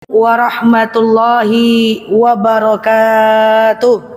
warahmatullahi wabarakatuh.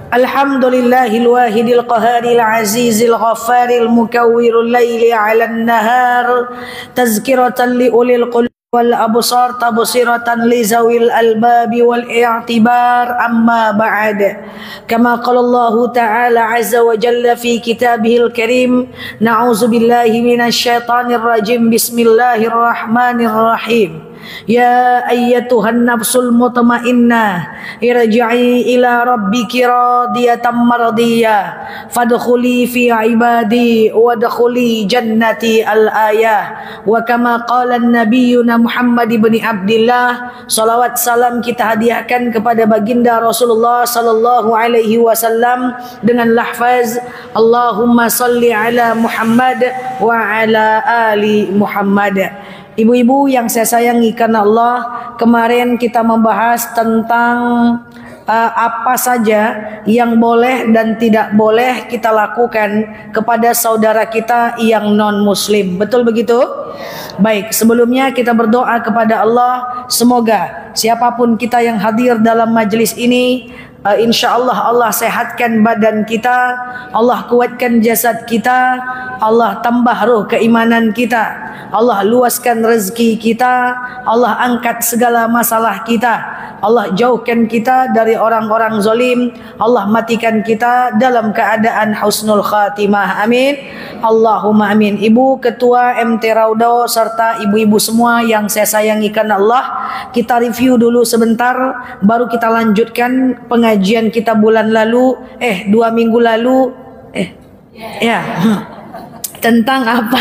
Alhamdulillahil wahidil qaharil azizil ghaffaril mukawwirul laili 'alan nahar tazkiratan li ulil qulub wal absar tabsiratan li zawil albabi wal i'tibar amma ba'd kama qala Allah ta'ala azza wa jalla fi kitabihil karim na'udzu billahi minasy syaithanir rajim bismillahirrahmanirrahim. Ya ayyatuhan nafsul mutmainnah irji'i ila rabbiki radiyatan mardiyah fadkhuli fi ibadi wadkhuli jannati al-ayah. Wa kama qala nabiyyuna Muhammad ibn Abdullah, salawat salam kita hadiahkan kepada baginda Rasulullah sallallahu alaihi wasallam dengan lafaz Allahumma salli ala Muhammad wa ala ali Muhammad. Ibu-ibu yang saya sayangi karena Allah, kemarin kita membahas tentang apa saja yang boleh dan tidak boleh kita lakukan kepada saudara kita yang non-muslim. Betul begitu? Baik, sebelumnya kita berdoa kepada Allah, semoga siapapun kita yang hadir dalam majelis ini, insyaallah Allah sehatkan badan kita, Allah kuatkan jasad kita, Allah tambah ruh keimanan kita, Allah luaskan rezeki kita, Allah angkat segala masalah kita, Allah jauhkan kita dari orang-orang zalim, Allah matikan kita dalam keadaan husnul khatimah. Amin. Allahumma amin. Ibu Ketua MT Raudo serta ibu-ibu semua yang saya sayangi karena Allah, kita review dulu sebentar, baru kita lanjutkan pengajian kita bulan lalu, 2 minggu lalu, tentang apa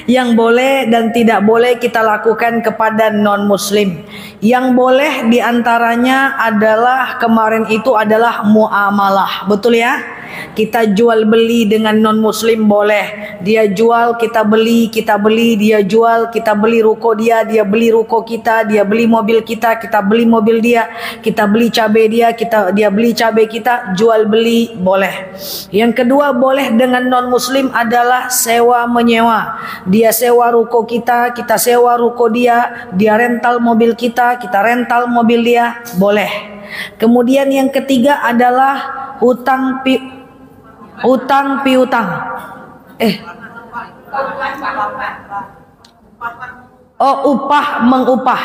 yang boleh dan tidak boleh kita lakukan kepada non-muslim. Yang boleh diantaranya adalah kemarin itu adalah muamalah, betul ya? Kita jual beli dengan non-muslim boleh. Dia jual, kita beli, dia jual, kita beli ruko dia beli ruko kita, dia beli mobil kita beli mobil dia, kita beli cabai dia beli cabai kita, jual beli boleh. Yang kedua boleh dengan non-muslim adalah sewa menyewa. Dia sewa ruko kita sewa ruko dia rental mobil kita rental mobil dia, boleh. Kemudian yang ketiga adalah hutang piutang. Upah mengupah.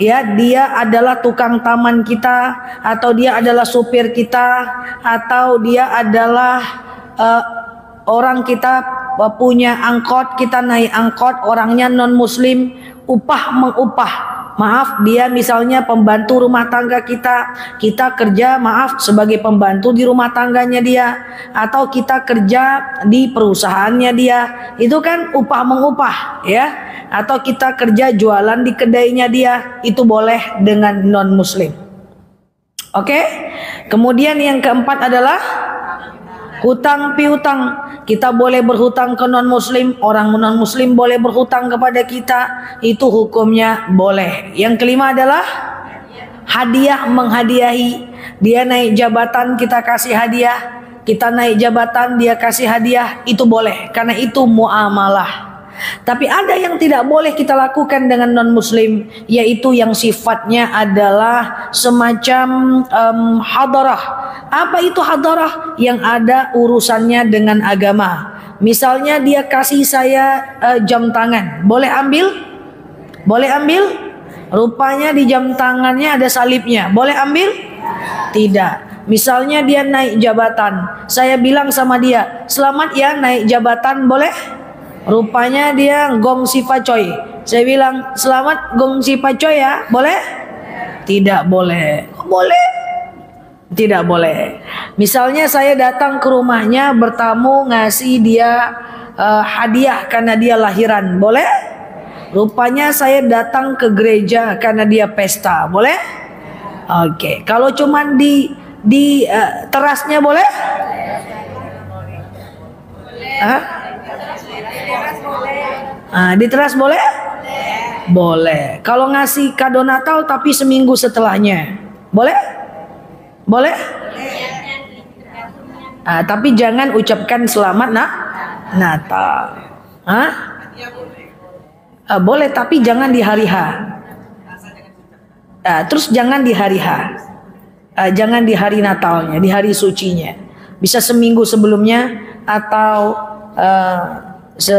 Ya, dia adalah tukang taman kita, atau dia adalah supir kita, atau dia adalah orang kita punya angkot, kita naik angkot, orangnya non muslim, upah mengupah. Maaf, dia misalnya pembantu rumah tangga kita kerja sebagai pembantu di rumah tangganya dia, atau kita kerja di perusahaannya dia, itu kan upah mengupah ya. Atau kita kerja jualan di kedainya dia, itu boleh dengan non muslim. Oke? Kemudian yang keempat adalah hutang piutang. Kita boleh berhutang ke non-muslim, orang non-muslim boleh berhutang kepada kita, itu hukumnya boleh. Yang kelima adalah hadiah menghadiahi. Dia naik jabatan, kita kasih hadiah. Kita naik jabatan, dia kasih hadiah, itu boleh, karena itu muamalah. Tapi ada yang tidak boleh kita lakukan dengan non-muslim, yaitu yang sifatnya adalah semacam hadarah. Apa itu hadarah? Yang ada urusannya dengan agama. Misalnya dia kasih saya jam tangan, boleh ambil? Boleh ambil? Rupanya di jam tangannya ada salibnya, boleh ambil? Tidak. Misalnya dia naik jabatan, saya bilang sama dia, selamat ya naik jabatan, boleh? Rupanya dia gong si pacoy. Saya bilang, selamat gong si pacoy ya, boleh? Tidak boleh. Boleh? Tidak boleh. Misalnya saya datang ke rumahnya bertamu, ngasih dia hadiah karena dia lahiran, boleh? Rupanya saya datang ke gereja karena dia pesta, boleh? Oke. Kalau cuman di terasnya boleh? Di teras boleh? Boleh. Kalau ngasih kado Natal tapi seminggu setelahnya, boleh? Boleh? Tapi jangan ucapkan selamat Natal. Boleh, tapi jangan di hari H. Terus jangan di hari H. Jangan di hari Natalnya, di hari sucinya. Bisa seminggu sebelumnya atau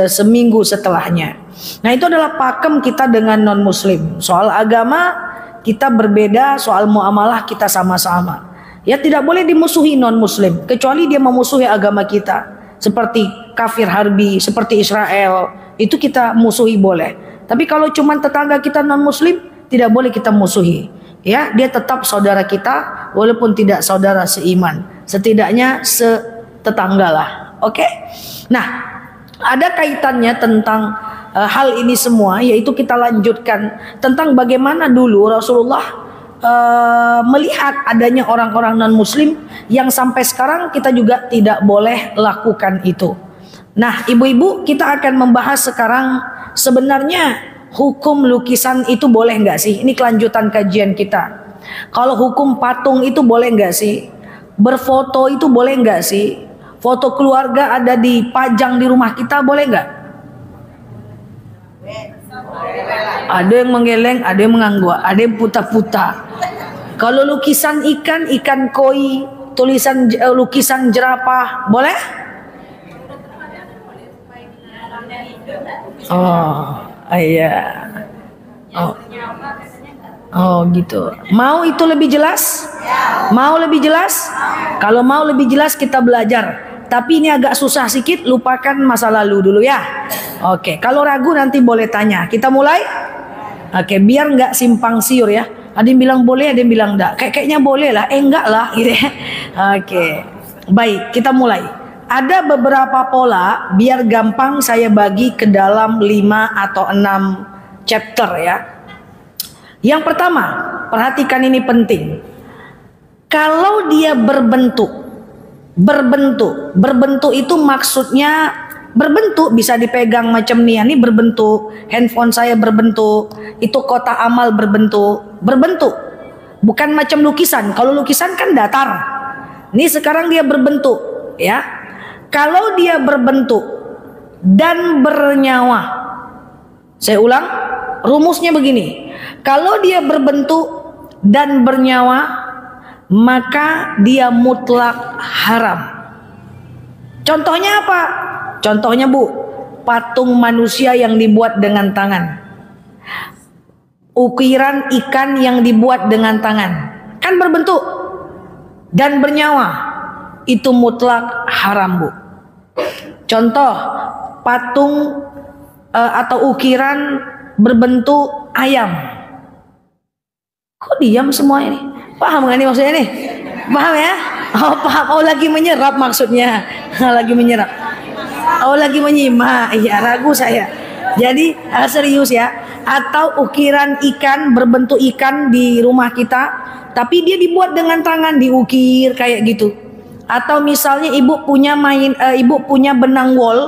seminggu setelahnya. Nah, itu adalah pakem kita dengan non muslim. Soal agama kita berbeda, soal muamalah kita sama-sama. Ya, tidak boleh dimusuhi non muslim kecuali dia memusuhi agama kita. Seperti kafir harbi, seperti Israel, itu kita musuhi boleh. Tapi kalau cuma tetangga kita non muslim, tidak boleh kita musuhi. Ya, dia tetap saudara kita walaupun tidak saudara seiman. Setidaknya setetangga lah. Oke? Nah, ada kaitannya tentang hal ini semua, yaitu kita lanjutkan tentang bagaimana dulu Rasulullah melihat adanya orang-orang non-muslim yang sampai sekarang kita juga tidak boleh lakukan itu. Nah, ibu-ibu, kita akan membahas sekarang sebenarnya hukum lukisan itu boleh nggak sih? Ini kelanjutan kajian kita. Kalau hukum patung itu boleh nggak sih? Berfoto itu boleh nggak sih? Foto keluarga ada dipajang di rumah kita boleh nggak? Ada yang menggeleng, ada yang mengangguk, ada yang puta-puta. Kalau lukisan ikan koi, tulisan lukisan jerapah, boleh? Oh, iya. Oh, gitu. Mau itu lebih jelas? Mau lebih jelas? Kalau mau lebih jelas kita belajar. Tapi ini agak susah sedikit, lupakan masa lalu dulu ya. Oke, kalau ragu nanti boleh tanya. Kita mulai? Oke, biar nggak simpang siur ya. Ada yang bilang boleh, ada yang bilang enggak. Kayaknya boleh lah, enggak lah gitu ya. Oke, baik, kita mulai. Ada beberapa pola, biar gampang saya bagi ke dalam 5 atau 6 chapter ya. Yang pertama, perhatikan ini penting. Kalau dia berbentuk itu maksudnya berbentuk, bisa dipegang macam nih. Ini berbentuk, handphone saya berbentuk, itu kotak amal berbentuk. Bukan macam lukisan. Kalau lukisan kan datar. Ini sekarang dia berbentuk, ya. Kalau dia berbentuk dan bernyawa. Saya ulang, rumusnya begini. Kalau dia berbentuk dan bernyawa, maka dia mutlak haram. Contohnya apa? Contohnya Bu, patung manusia yang dibuat dengan tangan, ukiran ikan yang dibuat dengan tangan, kan berbentuk dan bernyawa, itu mutlak haram Bu. Contoh, patung atau ukiran berbentuk ayam. Kok diam semua ini? Paham nggak nih maksudnya nih? Paham ya? Oh paham. Oh lagi menyerap maksudnya. Lagi menyerap. Oh lagi menyimak. Iya, ragu saya. Jadi serius ya. Atau ukiran ikan berbentuk ikan di rumah kita, tapi dia dibuat dengan tangan, diukir kayak gitu. Atau misalnya ibu punya benang wol,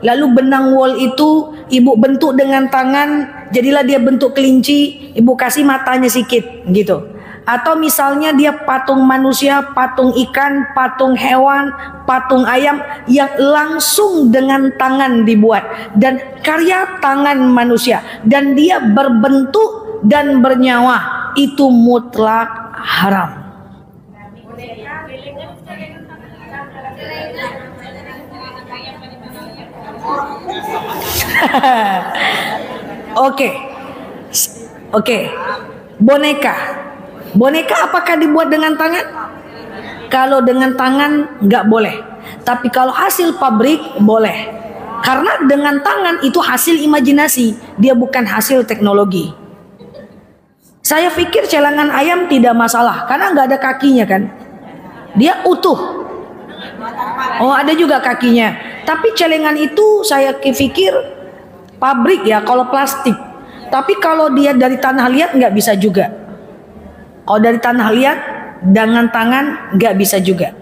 lalu benang wol itu ibu bentuk dengan tangan, jadilah dia bentuk kelinci, ibu kasih matanya sedikit gitu. Atau misalnya dia patung manusia, patung ikan, patung hewan, patung ayam yang langsung dengan tangan dibuat dan karya tangan manusia, dan dia berbentuk dan bernyawa, itu mutlak haram. Oke. Boneka apakah dibuat dengan tangan? Kalau dengan tangan nggak boleh. Tapi kalau hasil pabrik boleh. Karena dengan tangan itu hasil imajinasi, dia bukan hasil teknologi. Saya pikir celangan ayam tidak masalah karena nggak ada kakinya kan. Dia utuh. Oh ada juga kakinya. Tapi celengan itu saya pikir pabrik ya kalau plastik. Tapi kalau dia dari tanah liat nggak bisa juga. Kalau dari tanah liat dengan tangan nggak bisa juga.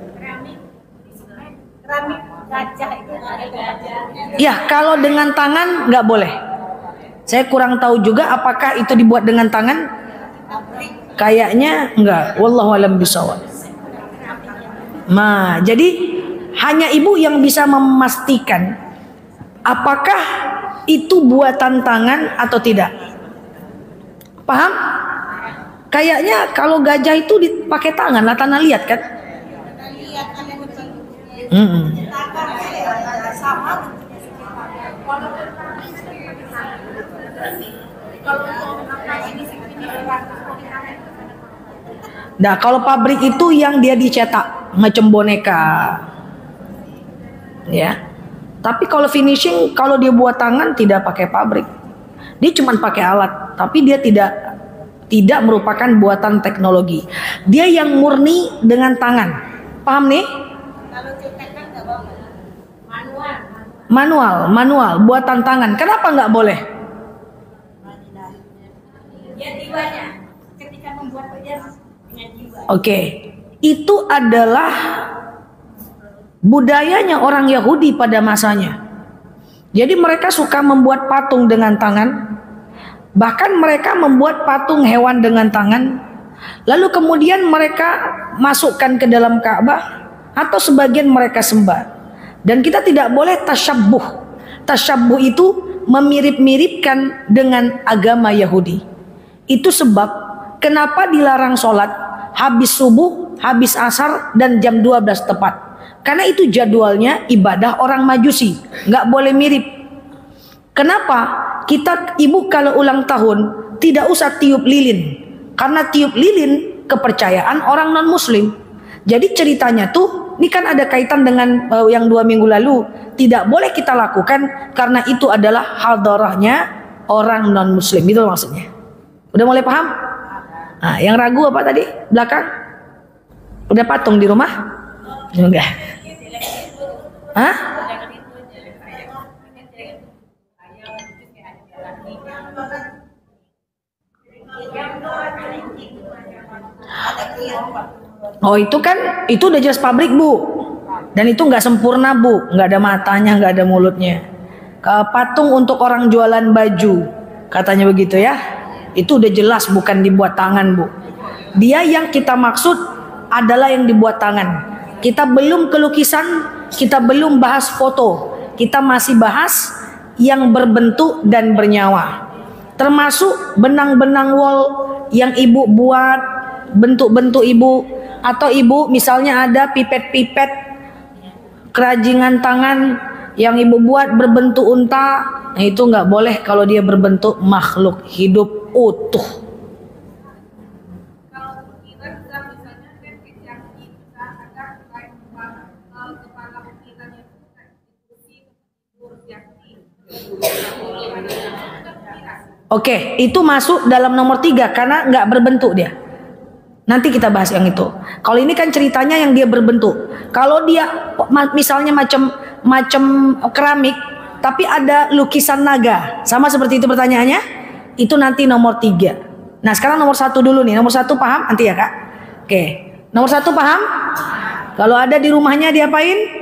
Ya kalau dengan tangan nggak boleh. Saya kurang tahu juga apakah itu dibuat dengan tangan. Kayaknya enggak. Wallahu a'lam bishawab. Nah, jadi hanya ibu yang bisa memastikan apakah itu buatan tangan atau tidak? Paham? Kayaknya kalau gajah itu dipakai tangan lah, tanah liat kan? Nah, kalau pabrik itu yang dia dicetak macam boneka, ya. Tapi kalau finishing, kalau dia buat tangan tidak pakai pabrik, dia cuma pakai alat, tapi dia tidak merupakan buatan teknologi. Dia yang murni dengan tangan. Paham nih? Manual, buatan tangan. Kenapa nggak boleh? Oke, itu adalah budayanya orang Yahudi pada masanya. Jadi mereka suka membuat patung dengan tangan. Bahkan mereka membuat patung hewan dengan tangan. Lalu kemudian mereka masukkan ke dalam Ka'bah, atau sebagian mereka sembah. Dan kita tidak boleh tasyabbuh. Tasyabbuh itu memirip-miripkan dengan agama Yahudi. Itu sebab kenapa dilarang sholat habis subuh, habis asar, dan jam 12 tepat. Karena itu jadwalnya ibadah orang Majusi, nggak boleh mirip. Kenapa? Kita ibu kalau ulang tahun tidak usah tiup lilin, karena tiup lilin kepercayaan orang non Muslim. Jadi ceritanya tuh, ini kan ada kaitan dengan yang 2 minggu lalu. Tidak boleh kita lakukan karena itu adalah hadarahnya orang non Muslim. Itu maksudnya. Udah mulai paham? Nah, yang ragu apa tadi? Belakang? Udah patung di rumah? Enggak. Hah? Oh itu kan, itu udah jelas pabrik bu. Dan itu nggak sempurna bu, nggak ada matanya, nggak ada mulutnya. Patung untuk orang jualan baju, katanya begitu ya. Itu udah jelas bukan dibuat tangan bu. Dia yang kita maksud adalah yang dibuat tangan. Kita belum ke lukisan, kita belum bahas foto. Kita masih bahas yang berbentuk dan bernyawa. Termasuk benang-benang wol yang ibu buat, bentuk-bentuk ibu. Atau ibu misalnya ada pipet-pipet kerajinan tangan yang ibu buat berbentuk unta. Nah itu nggak boleh kalau dia berbentuk makhluk hidup utuh. Oke, itu masuk dalam nomor 3 karena nggak berbentuk dia. Nanti kita bahas yang itu. Kalau ini kan ceritanya yang dia berbentuk. Kalau dia misalnya macam keramik, tapi ada lukisan naga, sama seperti itu pertanyaannya. Itu nanti nomor 3. Nah sekarang nomor 1 dulu nih. Nomor 1 paham? Nanti ya kak. Oke. Nomor 1 paham? Kalau ada di rumahnya diapain?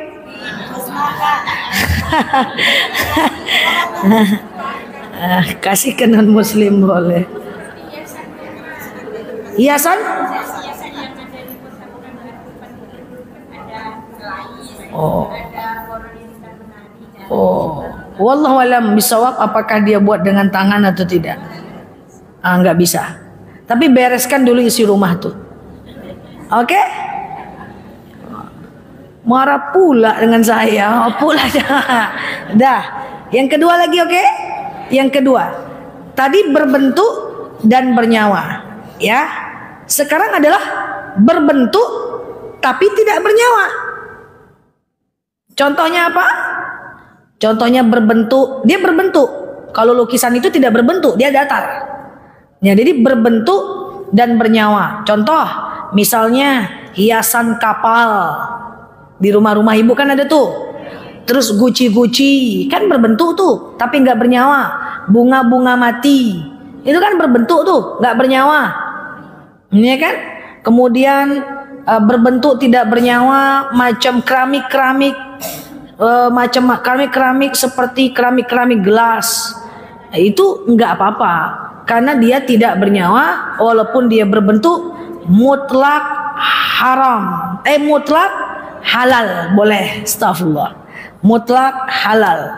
Kasih ke non muslim boleh. Hiasan? Oh, wallahu alam bisawab, apakah dia buat dengan tangan atau tidak? Nggak bisa. Tapi bereskan dulu isi rumah tuh. Oke? Marah pula dengan saya. Pula dah. Yang kedua lagi, oke? Yang kedua, tadi berbentuk dan bernyawa, ya. Sekarang adalah berbentuk tapi tidak bernyawa. Contohnya apa? Contohnya berbentuk, dia berbentuk. Kalau lukisan itu tidak berbentuk, dia datar. Ya, jadi berbentuk dan bernyawa. Contoh, misalnya hiasan kapal. Di rumah-rumah ibu kan ada tuh. Terus guci-guci, kan berbentuk tuh, tapi nggak bernyawa. Bunga-bunga mati, itu kan berbentuk tuh, nggak bernyawa. Ini kan. Kemudian berbentuk tidak bernyawa, macam keramik-keramik. Macam keramik-keramik seperti keramik-keramik gelas, itu nggak apa-apa karena dia tidak bernyawa walaupun dia berbentuk mutlak haram, mutlak halal boleh, astagfirullah, mutlak halal.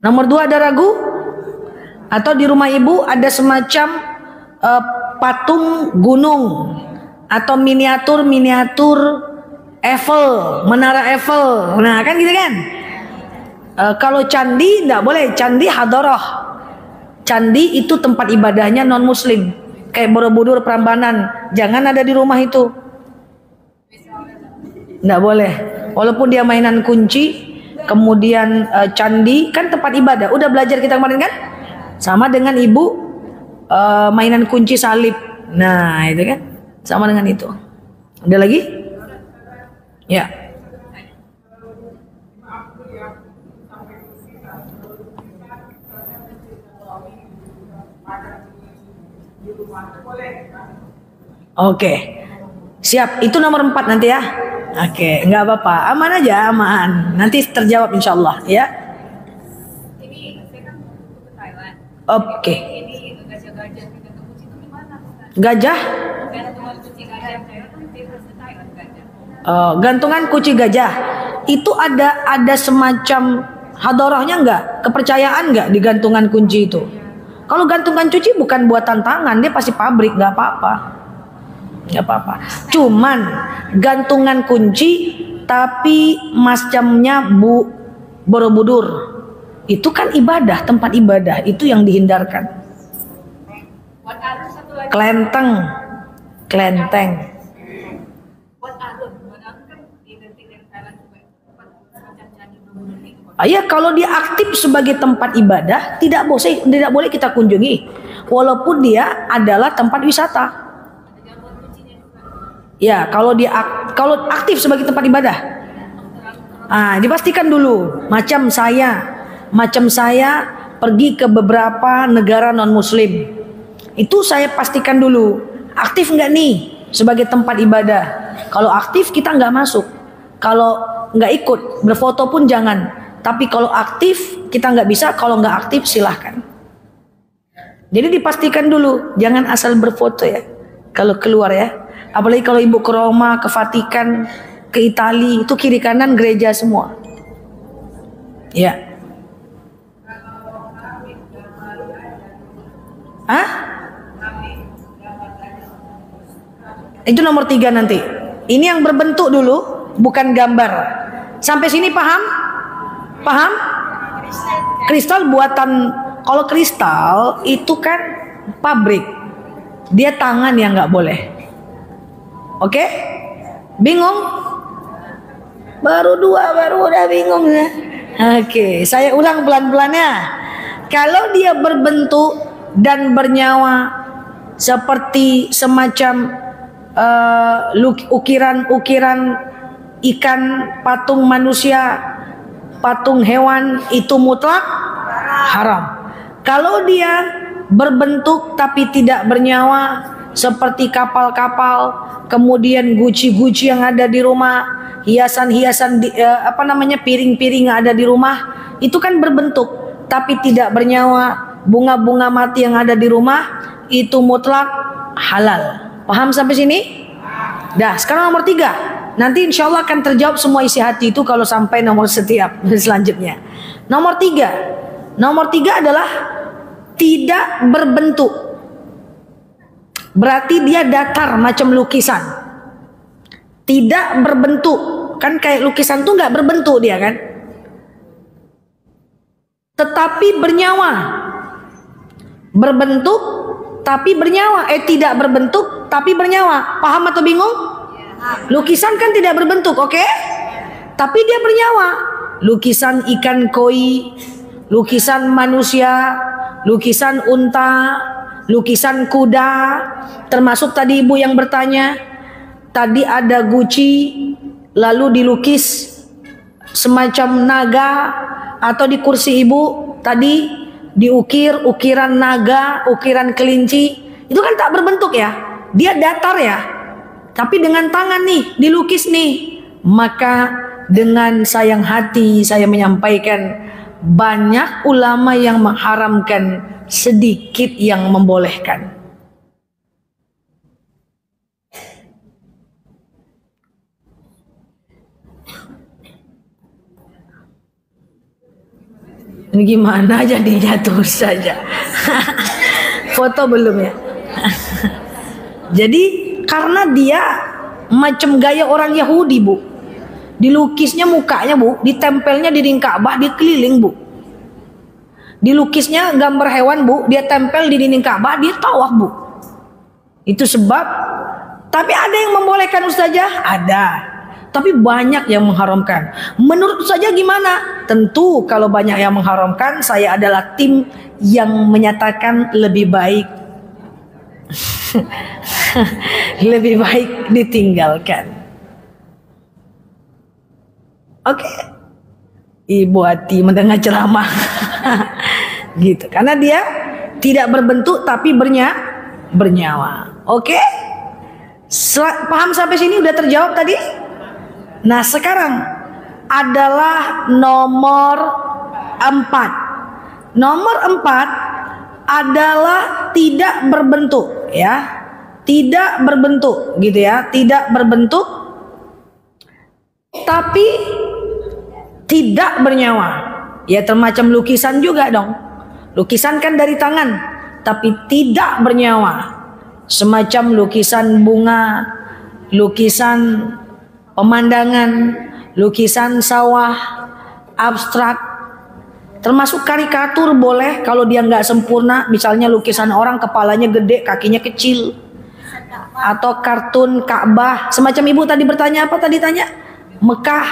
Nomor 2 ada ragu? Atau di rumah ibu ada semacam patung gunung atau miniatur Eiffel, menara Eiffel. Nah kan gitu kan. Kalau candi nggak boleh, candi hadoroh. Candi itu tempat ibadahnya non muslim, kayak Borobudur, Prambanan, jangan ada di rumah itu. Nggak boleh. Walaupun dia mainan kunci, kemudian candi kan tempat ibadah. Udah belajar kita kemarin kan? Sama dengan ibu mainan kunci salib. Nah itu kan sama dengan itu. Ada lagi? Ya. Oke, siap. Itu nomor 4 nanti ya. Oke, nggak apa-apa, aman aja, aman. Nanti terjawab insya Allah ya. Oke. Gajah? Gantungan kunci gajah. Itu ada semacam hadorohnya nggak? Kepercayaan nggak di gantungan kunci itu? Kalau gantungan kunci bukan buatan tangan, dia pasti pabrik, nggak apa-apa. Nggak apa-apa. Cuman gantungan kunci tapi macamnya Borobudur. Itu kan ibadah, tempat ibadah, itu yang dihindarkan. Klenteng. Ya kalau dia aktif sebagai tempat ibadah tidak boleh kita kunjungi, walaupun dia adalah tempat wisata. Ya kalau aktif sebagai tempat ibadah, dipastikan dulu. Macam saya pergi ke beberapa negara non muslim, itu saya pastikan dulu aktif nggak nih sebagai tempat ibadah. Kalau aktif kita nggak masuk, kalau nggak ikut berfoto pun jangan. Tapi kalau aktif kita nggak bisa, kalau nggak aktif silahkan. Jadi dipastikan dulu, jangan asal berfoto ya kalau keluar ya. Apalagi kalau ibu ke Roma, ke Vatikan, ke Italia, itu kiri kanan gereja semua. Ya. Itu nomor 3 nanti. Ini yang berbentuk dulu, bukan gambar. Sampai sini paham? Paham? Kristal buatan, kalau kristal itu kan pabrik, dia tangan yang nggak boleh. Oke? Bingung? Baru udah bingung ya? Oke, saya ulang pelan-pelannya. Kalau dia berbentuk dan bernyawa seperti semacam ukiran ikan, patung manusia, patung hewan, itu mutlak haram. Kalau dia berbentuk tapi tidak bernyawa seperti kapal-kapal, kemudian guci-guci yang ada di rumah, hiasan-hiasan piring-piring yang ada di rumah, itu kan berbentuk tapi tidak bernyawa, bunga-bunga mati yang ada di rumah, itu mutlak halal. Paham sampai sini? Dah, sekarang nomor 3. Nanti insya Allah akan terjawab semua isi hati itu kalau sampai nomor setiap selanjutnya. Nomor 3 adalah tidak berbentuk. Berarti dia datar macam lukisan. Tidak berbentuk. Kan kayak lukisan tuh nggak berbentuk dia kan. Tetapi bernyawa. Berbentuk tapi bernyawa. Tidak berbentuk tapi bernyawa. Paham atau bingung? Lukisan kan tidak berbentuk, oke? Tapi dia bernyawa. Lukisan ikan koi, lukisan manusia, lukisan unta, lukisan kuda, termasuk tadi ibu yang bertanya, tadi ada guci, lalu dilukis semacam naga, atau di kursi ibu tadi diukir ukiran naga, ukiran kelinci, itu kan tak berbentuk ya, dia datar ya. Tapi dengan tangan nih, dilukis nih. Maka dengan sayang hati saya menyampaikan, banyak ulama yang mengharamkan, sedikit yang membolehkan. Ini gimana jadinya tuh saja. Foto belum ya. Jadi karena dia macam gaya orang Yahudi, Bu. Dilukisnya mukanya, Bu, ditempelnya di dinding Ka'bah, dia keliling, Bu. Dilukisnya gambar hewan, Bu, dia tempel di dinding Ka'bah, dia tawaf, Bu. Itu sebab. Tapi ada yang membolehkan Ustazah? Ada. Tapi banyak yang mengharamkan. Menurut Ustazah gimana? Tentu kalau banyak yang mengharamkan, saya adalah tim yang menyatakan lebih baik. Lebih baik ditinggalkan. Oke. Ibu hati mendengar ceramah. Gitu. Karena dia tidak berbentuk tapi bernyawa. Oke? Paham sampai sini udah terjawab tadi? Nah, sekarang adalah nomor 4. Nomor 4 adalah tidak berbentuk, ya. Tidak berbentuk, gitu ya. Tidak berbentuk tapi tidak bernyawa. Ya, termacam lukisan juga dong. Lukisan kan dari tangan, tapi tidak bernyawa. Semacam lukisan bunga, lukisan pemandangan, lukisan sawah, abstrak, termasuk karikatur boleh kalau dia nggak sempurna. Misalnya lukisan orang kepalanya gede, kakinya kecil, atau kartun Ka'bah. Semacam ibu tadi bertanya apa tadi tanya? Mekah,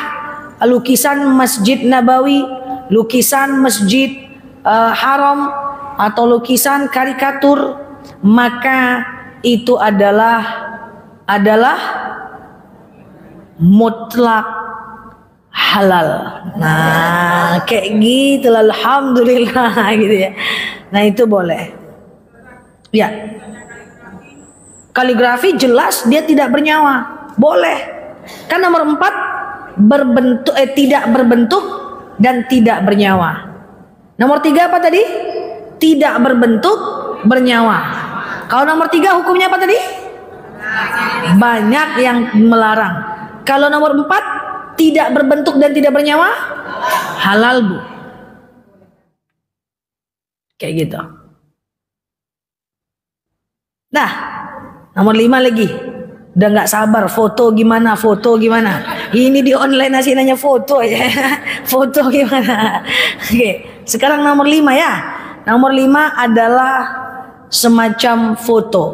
lukisan Masjid Nabawi, lukisan Masjid Haram, atau lukisan karikatur, maka itu adalah mutlak halal. Nah, kayak gitu, alhamdulillah gitu ya. Nah, itu boleh. Ya. Kaligrafi jelas dia tidak bernyawa. Boleh. Kan nomor 4 berbentuk tidak berbentuk dan tidak bernyawa. Nomor 3 apa tadi? Tidak berbentuk, bernyawa. Kalau nomor 3 hukumnya apa tadi? Banyak yang melarang. Kalau nomor 4 tidak berbentuk dan tidak bernyawa, halal, Bu. Kayak gitu. Nah, nomor 5 lagi. Udah nggak sabar, foto gimana? Ini di online masih nanya foto aja. Foto gimana? Oke, sekarang nomor 5 ya. Nomor 5 adalah semacam foto.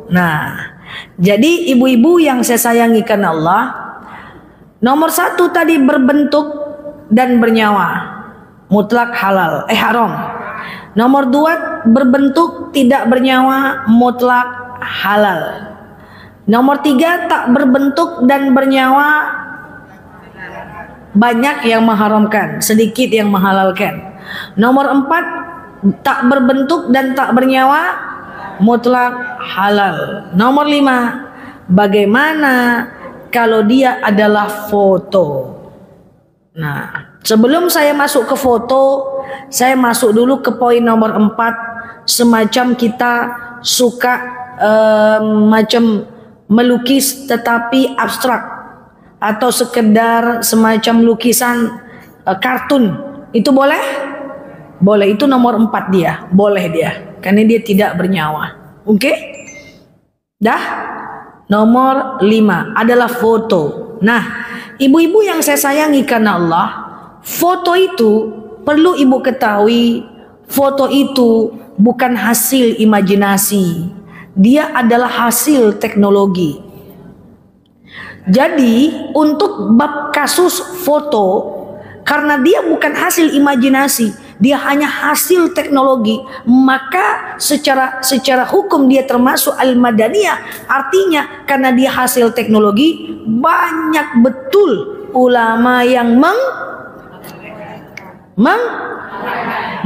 Nah, jadi ibu-ibu yang saya sayangi karena Allah, nomor 1 tadi berbentuk dan bernyawa, mutlak halal, haram. Nomor 2 berbentuk tidak bernyawa, mutlak halal. Nomor 3 tak berbentuk dan bernyawa, banyak yang mengharamkan, sedikit yang menghalalkan. Nomor 4 tak berbentuk dan tak bernyawa, mutlak halal. Nomor 5, bagaimana kalau dia adalah foto? Nah, sebelum saya masuk ke foto, saya masuk dulu ke poin nomor 4. Semacam kita suka macam melukis tetapi abstrak, atau sekedar semacam lukisan kartun, itu boleh? Boleh, itu nomor 4 dia, boleh dia, karena dia tidak bernyawa. Oke? Dah? Nomor 5 adalah foto. Nah, ibu-ibu yang saya sayangi karena Allah, foto itu perlu ibu ketahui, foto itu bukan hasil imajinasi. Dia adalah hasil teknologi. Jadi, untuk bab kasus foto, karena dia bukan hasil imajinasi, dia hanya hasil teknologi, maka secara hukum dia termasuk al-madaniyah. Artinya karena dia hasil teknologi, banyak betul ulama yang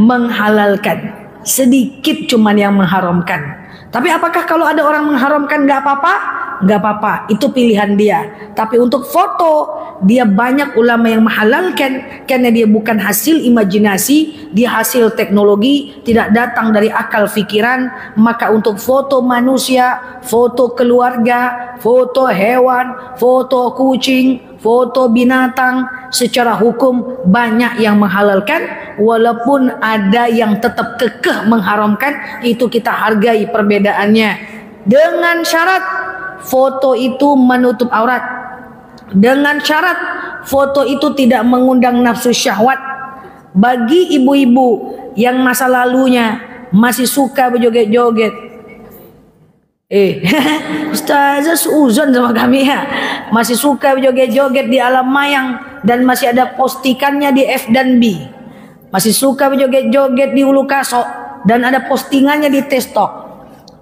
menghalalkan, sedikit cuman yang mengharamkan. Tapi apakah kalau ada orang mengharamkan gak apa-apa? nggak apa-apa, itu pilihan dia. Tapi untuk foto, dia banyak ulama yang menghalalkan karena dia bukan hasil imajinasi, dia hasil teknologi, tidak datang dari akal fikiran. Maka untuk foto manusia, foto keluarga, foto hewan, foto kucing, foto binatang, secara hukum banyak yang menghalalkan, walaupun ada yang tetap kekeh mengharamkan. Itu kita hargai perbedaannya, dengan syarat foto itu menutup aurat, dengan syarat foto itu tidak mengundang nafsu syahwat. Bagi ibu-ibu yang masa lalunya masih suka berjoget-joget, Ustazah seuzon sama kami ya, masih suka berjoget-joget di alam mayang dan masih ada postikannya di F&B, masih suka berjoget-joget di Ulu Kasok dan ada postingannya di TikTok,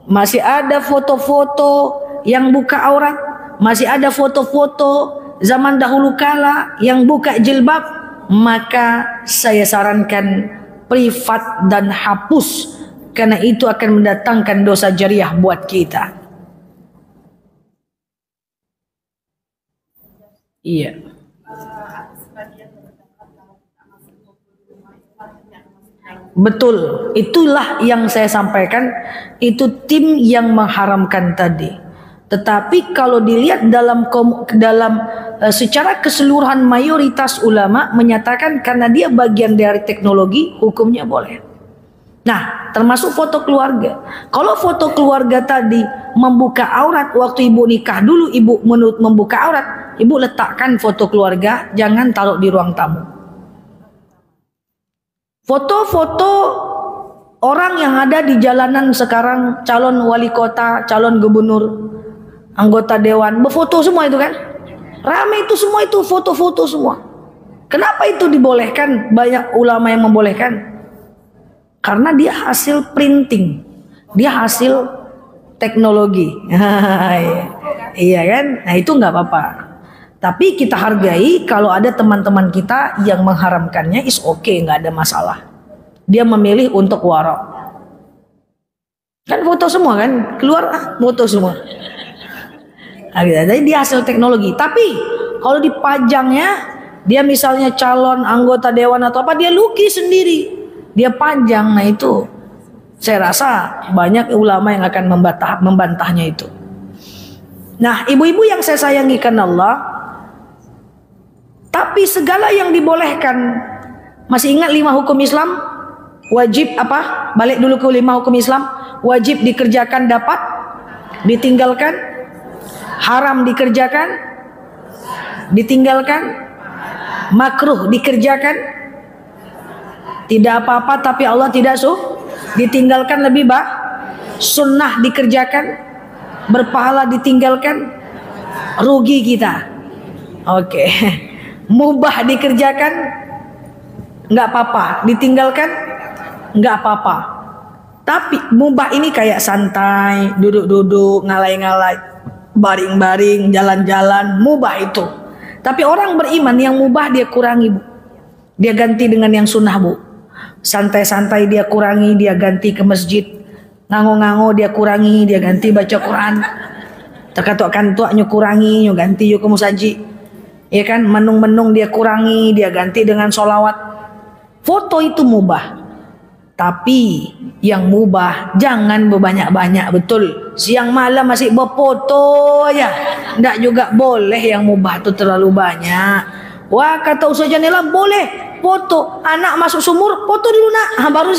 masih ada foto-foto yang buka aurat, masih ada foto-foto zaman dahulu kala yang buka jilbab, maka saya sarankan privat dan hapus, karena itu akan mendatangkan dosa jariah buat kita. Iya. Betul, itulah yang saya sampaikan, itu tim yang mengharamkan tadi. Tetapi kalau dilihat dalam secara keseluruhan mayoritas ulama menyatakan karena dia bagian dari teknologi, hukumnya boleh. Nah, termasuk foto keluarga. Kalau foto keluarga tadi membuka aurat, waktu ibu nikah dulu ibu membuka aurat, ibu letakkan foto keluarga, jangan taruh di ruang tamu. Foto-foto orang yang ada di jalanan sekarang, calon wali kota, calon gubernur, anggota dewan, berfoto semua itu kan? Ramai itu semua, itu foto-foto semua. Kenapa itu dibolehkan? Banyak ulama yang membolehkan. Karena dia hasil printing, dia hasil teknologi. Iya kan? Nah itu nggak apa-apa. Tapi kita hargai kalau ada teman-teman kita yang mengharamkannya, is okay, nggak ada masalah. Dia memilih untuk wara. Kan foto semua kan, keluar foto semua. Jadi dia hasil teknologi. Tapi kalau dipajangnya, dia misalnya calon anggota dewan atau apa, dia lukis sendiri, dia panjang. Nah itu saya rasa banyak ulama yang akan membantahnya itu. Nah ibu-ibu yang saya sayangi karena Allah, tapi segala yang dibolehkan, masih ingat 5 hukum Islam? Wajib apa? Balik dulu ke 5 hukum Islam. Wajib dikerjakan dapat ditinggalkan, haram dikerjakan ditinggalkan, makruh dikerjakan tidak apa-apa tapi Allah tidak ditinggalkan lebih baik, sunnah dikerjakan berpahala ditinggalkan rugi kita. Oke. Mubah dikerjakan nggak apa-apa, ditinggalkan nggak apa-apa. Tapi mubah ini kayak santai, duduk-duduk, ngalai-ngalai, baring-baring, jalan-jalan, mubah itu. Tapi orang beriman yang mubah dia kurangi, Bu. Dia ganti dengan yang sunnah, Bu. Santai-santai dia kurangi, dia ganti ke masjid. Ngango-ngango dia kurangi, dia ganti baca Quran. Terkatuk-kantuknya kurangi, ganti yuk ke musaji. Ya kan, menung-menung dia kurangi, dia ganti dengan sholawat. Foto itu mubah, tapi yang mubah jangan berbanyak-banyak. Betul, siang malam masih berfoto ya, ndak juga boleh yang mubah itu terlalu banyak. Wah kata Ustaz Janila boleh foto, anak masuk sumur foto dulu nak, baru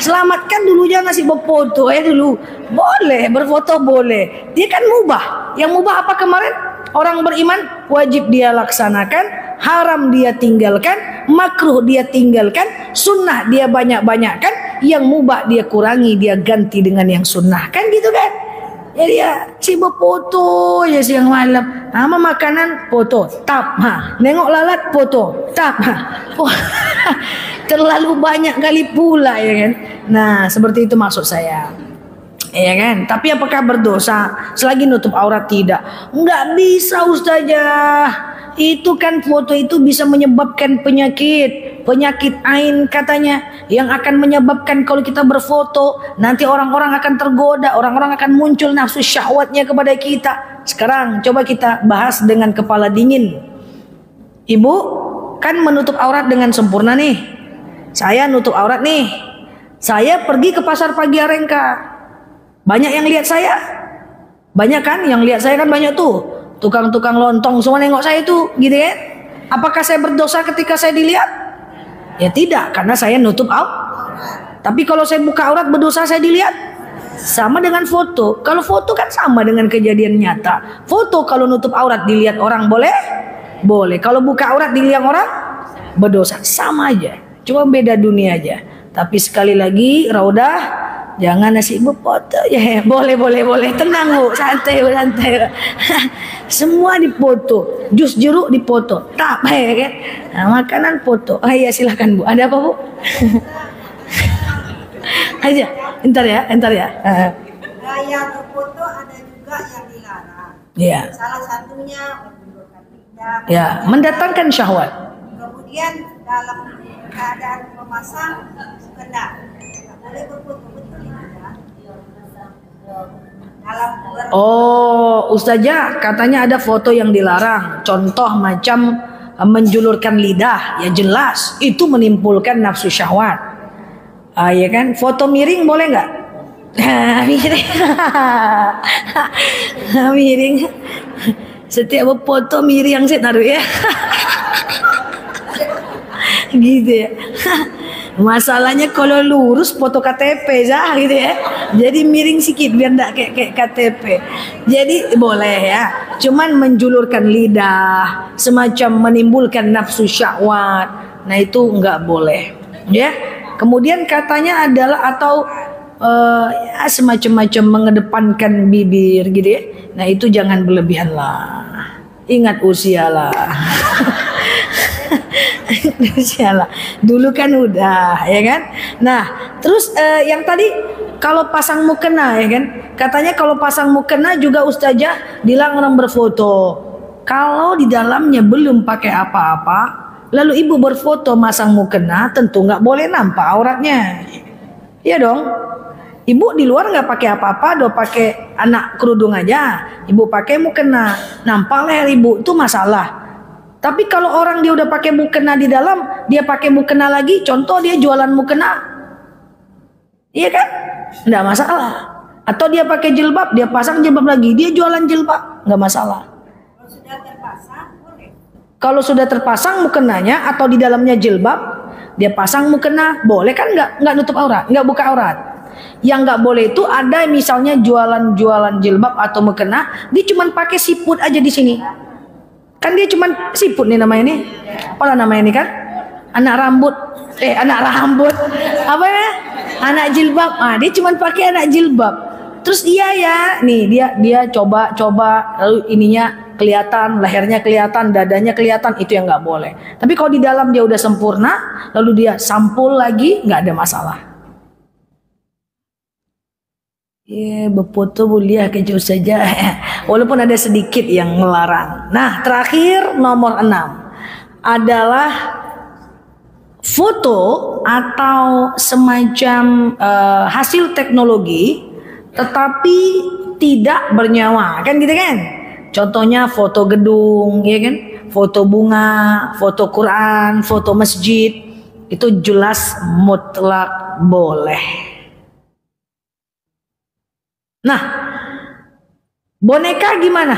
selamatkan dulu, jangan masih berfoto ya dulu. Boleh berfoto boleh, dia kan mubah. Yang mubah apa kemarin? Orang beriman wajib dia laksanakan, haram dia tinggalkan, makruh dia tinggalkan, sunnah dia banyak-banyakkan, yang mubah dia kurangi, dia ganti dengan yang sunnah, kan gitu kan? Jadi ya sibuk foto ya siang malam, sama makanan foto, tap, nengok lalat foto, tap, terlalu banyak kali pula ya kan? Nah seperti itu maksud saya. Ya kan, tapi apakah berdosa selagi nutup aurat? Tidak, nggak bisa Ustazah. Itu kan foto itu bisa menyebabkan penyakit ain katanya, yang akan menyebabkan kalau kita berfoto nanti orang-orang akan tergoda, orang-orang akan muncul nafsu syahwatnya kepada kita. Sekarang coba kita bahas dengan kepala dingin. Ibu kan menutup aurat dengan sempurna nih. Saya nutup aurat nih. Saya pergi ke pasar pagi Arengka. Banyak yang lihat saya. Banyak kan yang lihat saya kan banyak tuh. Tukang-tukang lontong semua nengok saya tuh, gitu ya. Apakah saya berdosa ketika saya dilihat? Ya tidak, karena saya nutup aurat. Tapi kalau saya buka aurat berdosa saya dilihat? Sama dengan foto. Kalau foto kan sama dengan kejadian nyata. Foto kalau nutup aurat dilihat orang boleh? Boleh. Kalau buka aurat dilihat orang berdosa. Sama aja. Cuma beda dunia aja. Tapi sekali lagi Raudah, jangan nasi ibu foto. Ya, boleh. Tenang bu, santai. Semua dipoto. Jus jeruk dipoto. Tak ya kan? Nah, makanan foto. Oh iya silakan bu. Ada apa bu? Aja. Entar ya. Gaya berfoto ada juga yang dilarang. Iya. Salah satunya menundukkan lidah. Ya, mendatangkan syahwat. Kemudian dalam keadaan memasang kendang. Tidak boleh berfoto, betul ya? Dalam Oh, Ustazah katanya ada foto yang dilarang. Contoh macam menjulurkan lidah, ya jelas itu menimbulkan nafsu syahwat. Ya kan? Foto miring boleh nggak? Miring. Miring. Setiap foto miring sih taruh ya. Gitu ya. Masalahnya kalau lurus foto KTP sah gitu ya. Jadi miring sedikit biar enggak kayak KTP. Jadi boleh ya. Cuman menjulurkan lidah, semacam menimbulkan nafsu syahwat. Nah itu enggak boleh. Ya. Kemudian katanya adalah atau ya, semacam-macam mengedepankan bibir gitu ya. Nah itu jangan berlebihan lah. Ingat usia lah. Usia lah. Dulu kan udah ya kan. Nah terus yang tadi kalau pasang mukena ya kan. Katanya kalau pasang mukena juga Ustazah dilarang berfoto. Kalau di dalamnya belum pakai apa-apa, lalu ibu berfoto masang mukena, tentu nggak boleh nampak auratnya. Iya dong. Ibu di luar nggak pakai apa-apa, do pakai anak kerudung aja. Ibu pakai mukena, nampak leher ibu, itu masalah. Tapi kalau orang dia udah pakai mukena di dalam, dia pakai mukena lagi, contoh dia jualan mukena, iya kan? Nggak masalah. Atau dia pakai jilbab, dia pasang jilbab lagi, dia jualan jilbab, nggak masalah. Kalau sudah terpasang mukenanya atau di dalamnya jilbab, dia pasang mukena, boleh kan nggak nutup aurat, nggak buka aurat. Yang nggak boleh itu ada misalnya jualan jilbab atau mukena, dia cuma pakai siput aja di sini. Kan dia cuma siput nih namanya nih. Apa namanya ini kan? Anak rambut. Apa ya? Anak jilbab. Dia cuma pakai anak jilbab. Terus ya, nih dia coba lalu ininya kelihatan, lehernya kelihatan, dadanya kelihatan, itu yang nggak boleh. Tapi kalau di dalam dia udah sempurna, lalu dia sampul lagi, nggak ada masalah. Ya, berfoto boleh keju saja. Walaupun ada sedikit yang melarang. Nah, terakhir nomor 6 adalah foto atau semacam hasil teknologi tetapi tidak bernyawa, kan gitu kan? Contohnya foto gedung, ya kan? Foto bunga, foto Quran, foto masjid, itu jelas mutlak boleh. Nah, boneka gimana?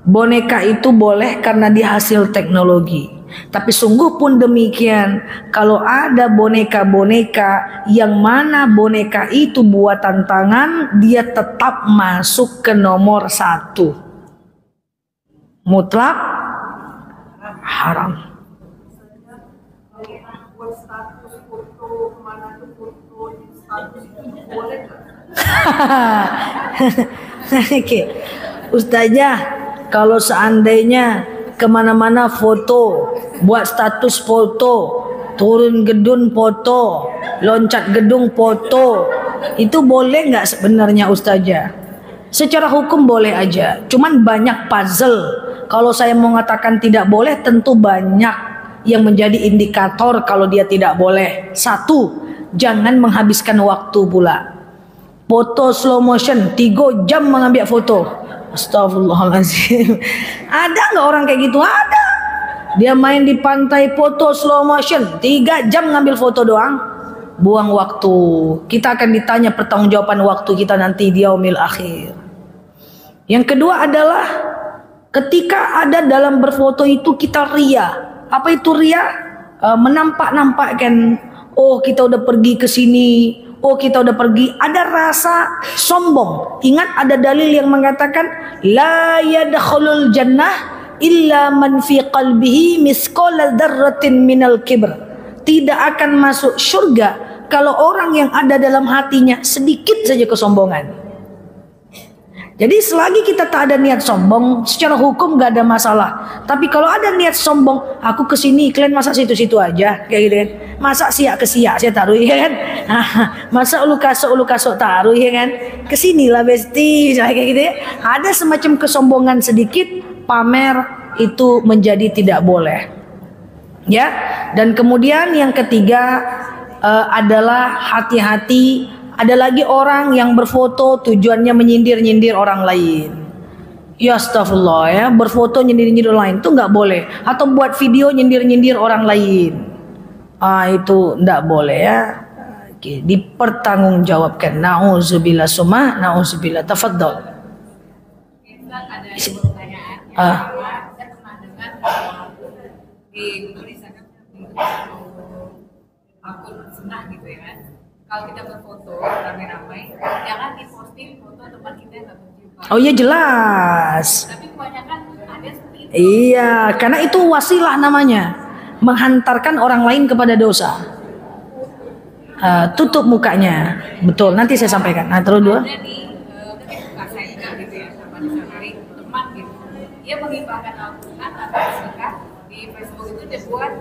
Boneka itu boleh karena dia hasil teknologi. Tapi sungguh pun demikian, kalau ada boneka-boneka yang mana boneka itu buatan tangan, dia tetap masuk ke nomor 1. Mutlak haram. Oke, Ustazah, kalau seandainya kemana-mana foto, buat status foto, turun gedung foto, loncat gedung foto, itu boleh nggak sebenarnya Ustazah? Secara hukum boleh aja, cuman banyak puzzle. Kalau saya mau mengatakan tidak boleh, tentu banyak yang menjadi indikator kalau dia tidak boleh. 1, jangan menghabiskan waktu pula. Foto slow motion 3 jam mengambil foto. Astagfirullahaladzim. Ada nggak orang kayak gitu? Ada. Dia main di pantai foto slow motion 3 jam ngambil foto doang. Buang waktu. Kita akan ditanya pertanggungjawaban waktu kita nanti di yaumil akhir. Yang kedua adalah ketika ada dalam berfoto itu kita ria. Apa itu ria? Menampak-nampakkan, oh kita udah pergi ke sini, oh kita udah pergi. Ada rasa sombong. Ingat ada dalil yang mengatakan la yadkhulul jannah illa man fi qalbihi misqala dzarratin minal kibr. Tidak akan masuk surga kalau orang yang ada dalam hatinya sedikit saja kesombongan. Jadi selagi kita tak ada niat sombong, secara hukum gak ada masalah. Tapi kalau ada niat sombong, aku kesini, kalian masak situ-situ aja, kayak gitu kan. Masak siak ke siak, saya taruh, ya kan. Masak ulu kasuk taruh, ya kan. Kesinilah besti, kayak gitu ya. Ada semacam kesombongan sedikit, pamer itu menjadi tidak boleh. Ya, dan kemudian yang ketiga adalah hati-hati. Ada lagi orang yang berfoto tujuannya menyindir-nyindir orang lain. Ya astagfirullah ya, berfoto nyindir-nyindir orang lain itu nggak boleh. Atau buat video nyindir-nyindir orang lain. Itu nggak boleh ya. Oke, dipertanggungjawabkan. Nauzubillah summa nauzubillah. Tafadhol. Ada pertanyaan. Saya pernah dengar di tulisan akun senang gitu ya kan. Kalau kita berfoto ramai-ramai, jangan diposting foto teman kita yang nggak berjumpa. Oh iya jelas. Tapi kebanyakan ada seperti itu. Iya, karena itu wasilah namanya, menghantarkan orang lain kepada dosa. Tutup mukanya, betul. Nanti saya sampaikan. Nah terus dua. Ada di ketika saya juga gitu ya, sama di teman gitu. Dia mengibarkan Al-Quran atau sedekah di Facebook itu dia buat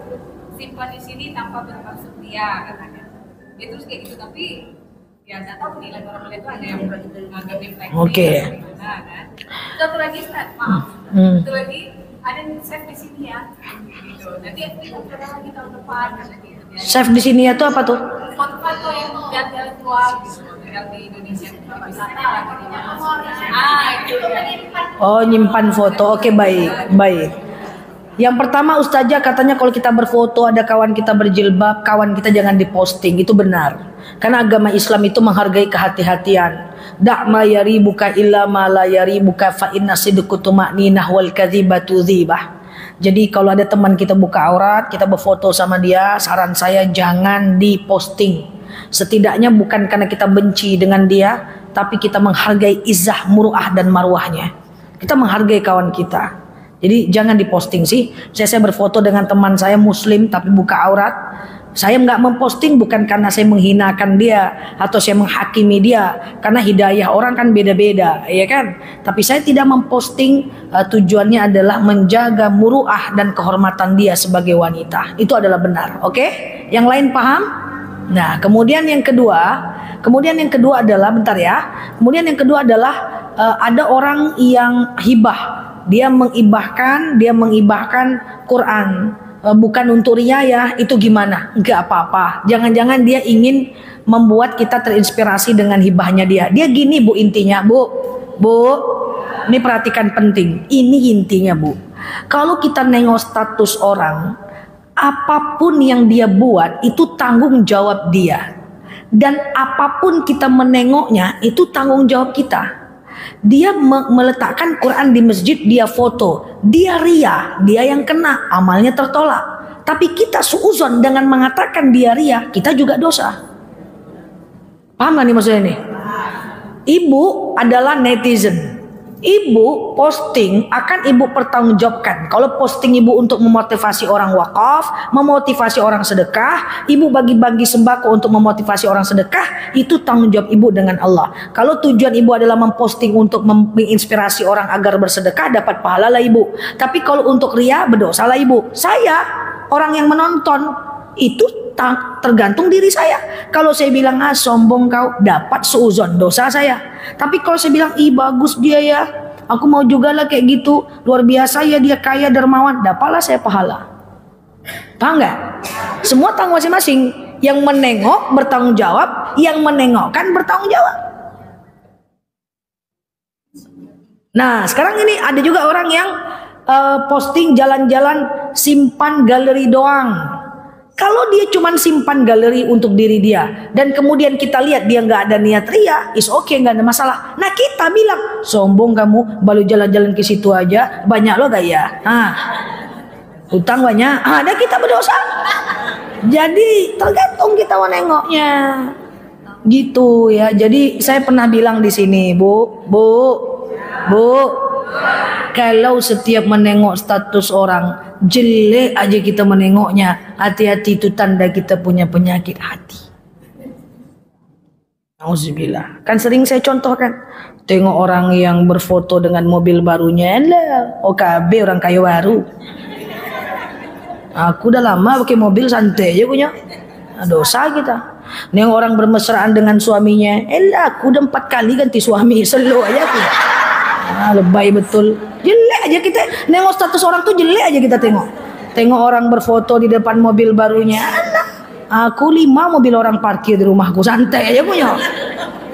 simpan di sini tanpa bermaksud dia katanya. Dia terus kayak gitu, tapi ya nggak tahu nilai orang lain itu ada yang menganggap infeksi. Oke. Gimana kan? Satu lagi Ustaz, maaf. Satu lagi ada yang save di sini ya. Gitu. Nanti kita coba lagi tahun depan kata gitu. Save di sini itu apa tuh? Foto-foto yang jalan keluar gitu, tinggal di Indonesia di sana lagi di itu. Oh nyimpan foto. Oke baik, baik. Yang pertama ustazah katanya kalau kita berfoto ada kawan kita berjilbab, kawan kita jangan diposting. Itu benar. Karena agama Islam itu menghargai kehati-hatian. Da' ma yaribuka illa ma la yaribuka fa inna sidqu tuma'ninah wal kadzibatu dzibah. Jadi kalau ada teman kita buka aurat, kita berfoto sama dia, saran saya jangan diposting. Setidaknya bukan karena kita benci dengan dia, tapi kita menghargai izzah, muruah dan marwahnya. Kita menghargai kawan kita. Jadi jangan diposting sih. Saya berfoto dengan teman saya muslim tapi buka aurat. Saya nggak memposting bukan karena saya menghinakan dia atau saya menghakimi dia. Karena hidayah orang kan beda-beda, ya kan? Tapi saya tidak memposting, tujuannya adalah menjaga muruah dan kehormatan dia sebagai wanita. Itu adalah benar, oke? Yang lain paham? Nah, kemudian yang kedua adalah bentar ya. Kemudian yang kedua adalah ada orang yang hibah. Dia mengibahkan Quran, bukan untuk riayah. Itu gimana? Enggak apa-apa. Jangan-jangan dia ingin membuat kita terinspirasi dengan hibahnya dia. Dia gini Bu intinya, Bu, ini perhatikan penting. Ini intinya Bu. Kalau kita nengok status orang, apapun yang dia buat itu tanggung jawab dia. Dan apapun kita menengoknya itu tanggung jawab kita. Dia meletakkan Quran di masjid, dia foto, dia ria, dia yang kena, amalnya tertolak. Tapi kita suuzon dengan mengatakan dia ria, kita juga dosa. Paham gak nih maksudnya ini? Ibu adalah netizen. Ibu posting akan ibu pertanggungjawabkan. Kalau posting ibu untuk memotivasi orang wakaf, memotivasi orang sedekah, ibu bagi-bagi sembako untuk memotivasi orang sedekah, itu tanggung jawab ibu dengan Allah. Kalau tujuan ibu adalah memposting untuk menginspirasi orang agar bersedekah, dapat pahala lah ibu. Tapi kalau untuk ria, berdosa lah ibu. Saya, orang yang menonton, itu tergantung diri saya. Kalau saya bilang sombong kau, dapat suuzon, dosa saya. Tapi kalau saya bilang bagus dia ya, aku mau juga lah kayak gitu, luar biasa ya dia kaya dermawan, dapatlah saya pahala. Paham nggak? Semua tanggung masing-masing. Yang menengok bertanggung jawab, yang menengokkan bertanggung jawab. Nah, sekarang ini ada juga orang yang posting jalan-jalan simpan galeri doang. Kalau dia cuma simpan galeri untuk diri dia dan kemudian kita lihat dia nggak ada niat ria, is okay, nggak ada masalah. Nah kita bilang sombong kamu, baru jalan-jalan ke situ aja banyak lo gaya. Utang banyak, ada kita berdosa. Jadi tergantung kita mau nengoknya, gitu ya. Jadi saya pernah bilang di sini, bu, kalau setiap menengok status orang jelek aja kita menengoknya, hati-hati, itu tanda kita punya penyakit hati. Auzubillah. Kan sering saya contohkan, tengok orang yang berfoto dengan mobil barunya, lah OKB orang kaya baru. Aku udah lama pakai mobil santai aja punya. Dosa kita. Nengok orang bermesraan dengan suaminya, aku udah 4 kali ganti suami, selo aja aku. Lebay betul. Jelek aja kita nengok status orang tuh, jelek aja kita tengok orang berfoto di depan mobil barunya. Aku 5 mobil orang parkir di rumahku, santai aja punya.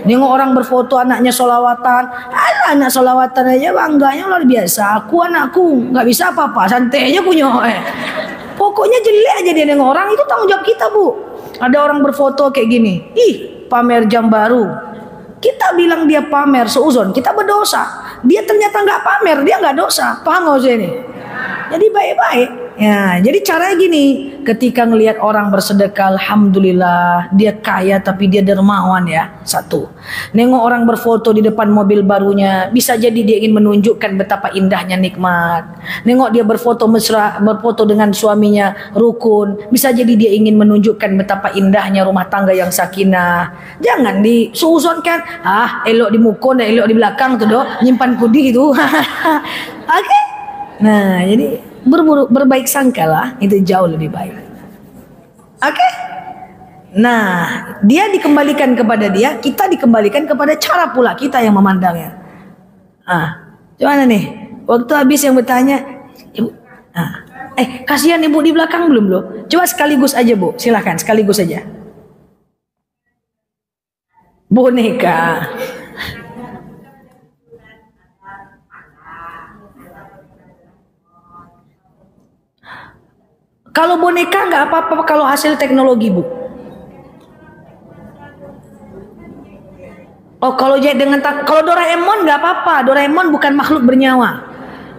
Nengok orang berfoto anaknya solawatan, anak solawatan aja bangganya luar biasa. Anakku nggak bisa apa-apa, santai aja punya. Pokoknya jelek aja dia nengok orang, itu tanggung jawab kita, bu. Ada orang berfoto kayak gini, pamer jam baru. Kita bilang dia pamer, seuzon kita berdosa. Dia ternyata nggak pamer, dia nggak dosa. Paham nggak sih ini? Jadi baik-baik. Ya, jadi caranya gini, ketika ngelihat orang bersedekah, alhamdulillah dia kaya tapi dia dermawan ya. 1. Nengok orang berfoto di depan mobil barunya, bisa jadi dia ingin menunjukkan betapa indahnya nikmat. Nengok dia berfoto mesra, berfoto dengan suaminya rukun, bisa jadi dia ingin menunjukkan betapa indahnya rumah tangga yang sakinah. Jangan disuuzonkan, elok di muka dan elok di belakang tuh dok, nyimpan kudi itu. Oke? Nah, jadi berbaik sangka lah, itu jauh lebih baik. Oke? Nah, dia dikembalikan kepada dia, kita dikembalikan kepada cara pula kita yang memandangnya. Gimana nih? Waktu habis yang bertanya, ibu, kasihan ibu di belakang belum loh? Coba sekaligus aja bu, silahkan sekaligus aja. Boneka. Kalau boneka nggak apa-apa kalau hasil teknologi bu. Oh kalau jahit dengan kalau Doraemon nggak apa-apa. Doraemon bukan makhluk bernyawa.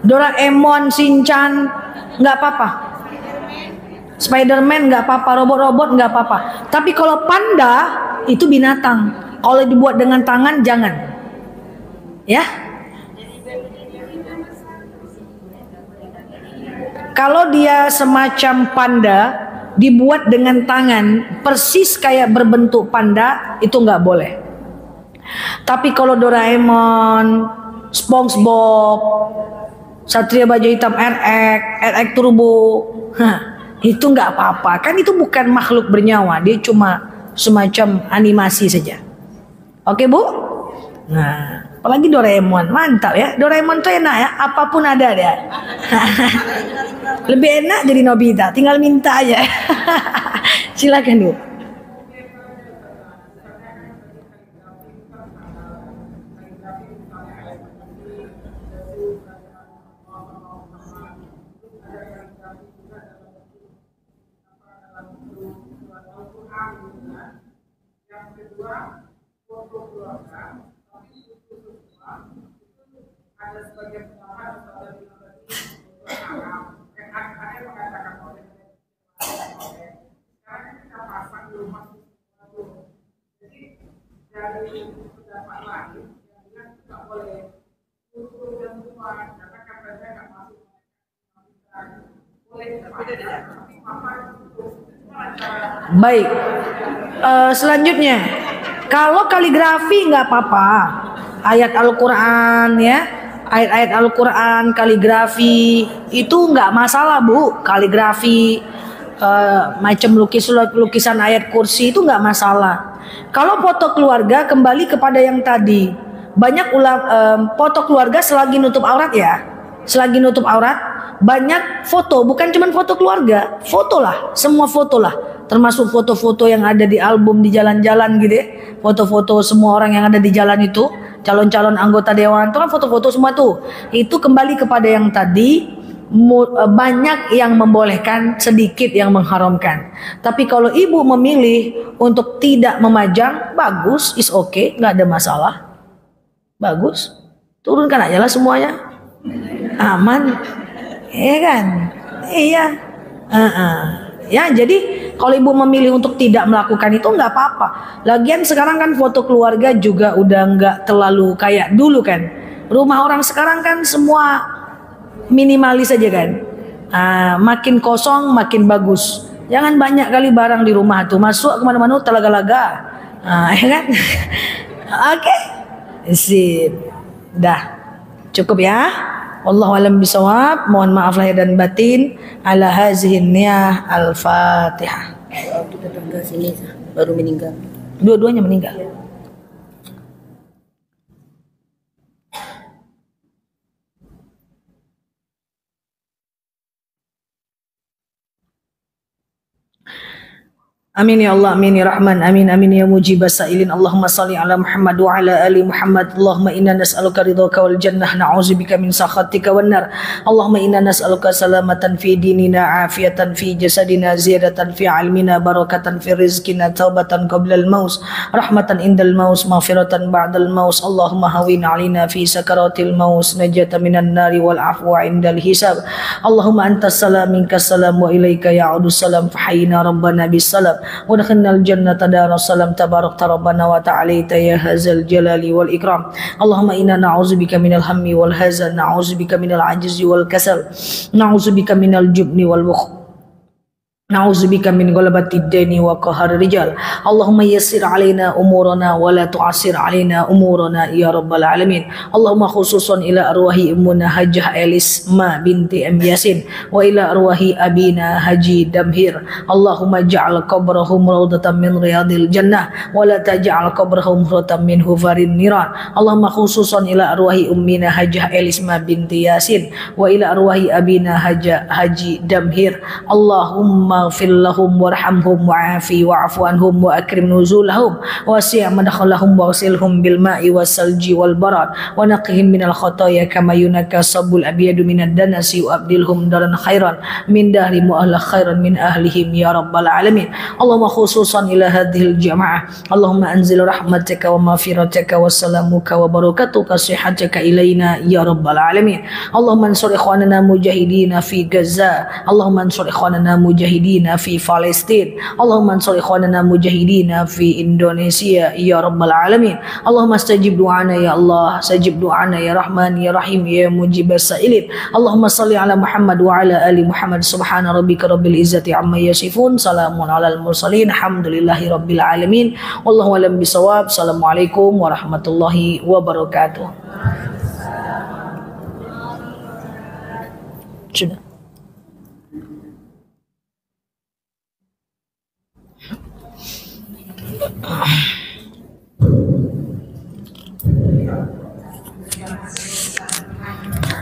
Doraemon, Shinchan nggak apa-apa. Spiderman nggak apa-apa. Robot-robot nggak apa-apa. Tapi kalau panda itu binatang. Kalau dibuat dengan tangan jangan. Ya. Kalau dia semacam panda dibuat dengan tangan persis kayak berbentuk panda, itu nggak boleh. Tapi kalau Doraemon, SpongeBob, Satria Baju Hitam RX Turbo, itu nggak apa-apa. Kan itu bukan makhluk bernyawa, dia cuma semacam animasi saja. Oke bu? Nah, apalagi Doraemon, mantap ya. Doraemon tuh enak ya, apapun ada dia. Lebih enak jadi Nobita, tinggal minta aja. Silakan bu. Baik, selanjutnya kalau kaligrafi nggak apa-apa, ayat Al-Quran ya, ayat-ayat Al-Quran kaligrafi itu nggak masalah bu. Kaligrafi macam lukisan ayat kursi itu nggak masalah. Kalau foto keluarga kembali kepada yang tadi, banyak foto keluarga selagi nutup aurat ya, selagi nutup aurat banyak foto, bukan cuma foto keluarga, foto lah, semua foto lah. Termasuk foto-foto yang ada di album di jalan-jalan gitu ya. Foto-foto semua orang yang ada di jalan itu calon-calon anggota dewan itu kan foto-foto semua tuh. Itu kembali kepada yang tadi, banyak yang membolehkan, sedikit yang mengharamkan. Tapi kalau ibu memilih untuk tidak memajang, bagus, is okay, nggak ada masalah. Bagus, turunkan aja lah semuanya, aman, ya kan? Iya. Ya, jadi kalau ibu memilih untuk tidak melakukan itu nggak apa-apa. Lagian sekarang kan foto keluarga juga udah nggak terlalu kayak dulu kan. Rumah orang sekarang kan semua minimalis aja kan. Makin kosong makin bagus. Jangan banyak kali barang di rumah tuh, masuk kemana-mana talaga-laga. Ya kan? Oke, sip. Dah, cukup ya. Wallahu alam bisawab. Mohon maaf lahir dan batin. Ala hazihin niyah. Al-Fatihah. Waktu datang ke sini baru meninggal. Dua-duanya meninggal. Amin ya Allah, amin ya Rahman, amin amin ya mujibas sa'ilin. Allahumma salli ala Muhammad wa ala ali Muhammad. Allahumma inna nas'aluka ridhaka wal jannah, na'udzubika min sakhatika wan nar. Allahumma inna nas'aluka salamatan fi dinina, afiatan fi jasadina, ziyadatan fi ilmina, barakatan fi rizqina, taubatan qabla al maus, rahmatan indal maus, maghfiratan ba'dal maus. Allahumma hawin alina fi sakaratil maus, najatan minan nari wal afwa indal hisab. Allahumma antas salam minkas salam wa ilaika ya'udus salam, fahayyina rabbana bis salam ودخلنا الجنة دار السلام تبارك ربنا وتعاليت يا هذا الجلال والإكرام. اللهم إنا نعوذ بك من الهم والحزن، نعوذ بك من العجز والكسل، نعوذ بك من الجبن والبخل، نعوذ بك من غلبة الدين وقهر الرجال. اللهم يسر علينا أمورنا ولا تعسر علينا أمورنا يا رب العالمين. اللهم خصوصا إلى أرواح أمنا حجة إليس ما بنت أم ياسين وإلى أرواح أبينا حجي دمهير. اللهم اجعل قبرهم روضة من رياض الجنة ولا تجعل قبرهم روضة من حفر النيران. اللهم خصوصا إلى أرواح أمنا حجة إليس ما بنت ياسين وإلى أرواح أبينا حجي دمهير. اللهم اغفر لهم وارحمهم وعافي واعف عنهم واكرم نزولهم واسع مدخلهم واغسلهم بالماء والثلج والبرد ونقهم من الخطايا كما ينقى الثوب الابيض من الدنس وابدلهم دارا خيرا من دارهم واهلا خيرا من اهلهم يا رب العالمين. اللهم خصوصا الى هذه الجماعه اللهم انزل رحمتك ومغفرتك وسلامك وبركتك صحتك الينا يا رب العالمين. اللهم انصر اخواننا مجاهدين في غزه. اللهم انصر اخواننا مجاهدين في فلسطين. اللهم انصر إخواننا مجاهدين في إندونيسيا يا رب العالمين. اللهم استجب دعانا يا الله، استجب دعانا يا رحمن يا رحيم يا مجيب السائلين. اللهم صل على محمد وعلى آل محمد. سبحان ربك رب العزة عما يصفون، سلام على المرسلين، الحمد لله رب العالمين. والله أعلم بالصواب. السلام عليكم ورحمة الله وبركاته. Sudah.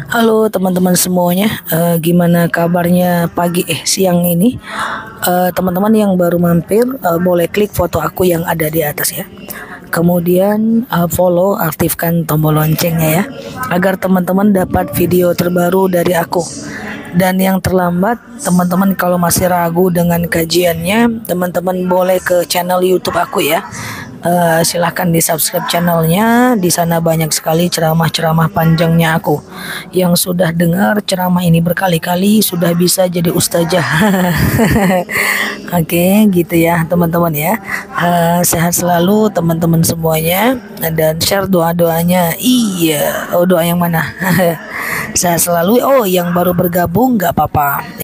Halo teman-teman semuanya, gimana kabarnya siang ini? Teman-teman yang baru mampir boleh klik foto aku yang ada di atas ya. Kemudian follow, aktifkan tombol loncengnya ya, agar teman-teman dapat video terbaru dari aku. Dan yang terlambat, teman-teman kalau masih ragu dengan kajiannya, teman-teman boleh ke channel YouTube aku ya. Silahkan di subscribe channelnya. Di sana banyak sekali ceramah-ceramah panjangnya aku. Yang sudah dengar ceramah ini berkali-kali sudah bisa jadi ustazah. Oke, gitu ya teman-teman ya. Sehat selalu teman-teman semuanya, dan share doa-doanya. Iya, doa yang mana? Sehat selalu. Yang baru bergabung nggak apa-apa.